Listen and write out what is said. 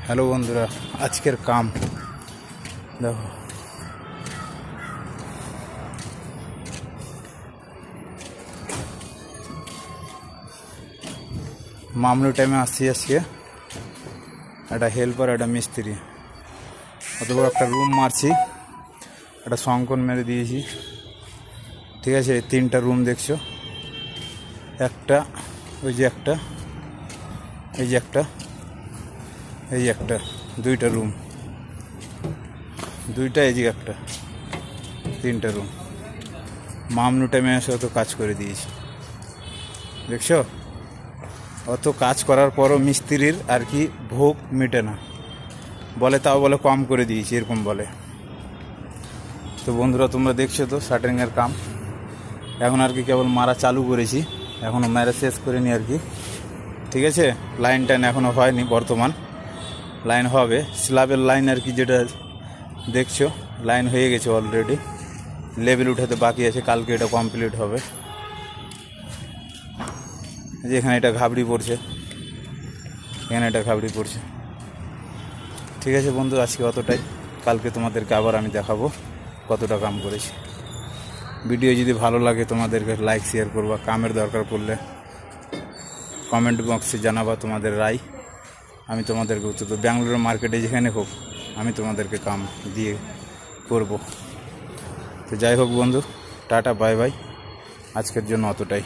Hello বন্ধুরা, আজকের কাম দেখো। মামলু টাইমে আসছি আজকে, একটা হেল্পার একটা মিস্ত্রি, অত বড় একটা রুম মারছি, একটা সংকন মেরে দিয়েছি। ঠিক আছে, তিনটা রুম দেখছো, একটা ওই যে একটা, এই যে একটা, এই যে একটা, দুইটা রুম, দুইটা, এই যে একটা, তিনটা রুম। মামলু টাইমে এসে অত কাজ করে দিয়েছি, দেখছো। অত কাজ করার পরও মিস্ত্রির আর কি ভোগ মেটে না, বলে তাও বলে কম করে দিয়েছি, এরকম বলে। তো বন্ধুরা, তোমরা দেখছো তো শাটারিংয়ের কাম এখন আর কি কেবল মারা চালু করেছি, এখনও মেরে শেষ করিনি আর কি। ঠিক আছে, লাইন টাইন এখনও হয়নি, বর্তমান লাইন হবে, স্ল্যাবের লাইন আর কি, যেটা দেখছো লাইন হয়ে গেছে অলরেডি, লেভেল উঠাতে বাকি আছে, কালকে এটা কমপ্লিট হবে। যেখানে এটা ঘাবড়ি পড়ছে, এখানে এটা ঘাবড়ি পড়ছে। ঠিক আছে বন্ধু, আজকে অতটাই, কালকে তোমাদেরকে আবার আমি দেখাবো কতটা কাম করেছি। ভিডিও যদি ভালো লাগে তোমাদেরকে লাইক শেয়ার করবা, কামের দরকার পড়লে কমেন্ট বক্সে জানাবা তোমাদের রায়, আমি তোমাদেরকে উত্তর দেবো। ব্যাঙ্গালোর মার্কেটে যেখানে হোক আমি তোমাদেরকে কাম দিয়ে করব। তো যাই হোক বন্ধু, টাটা বাই বাই, আজকের জন্য অতটাই।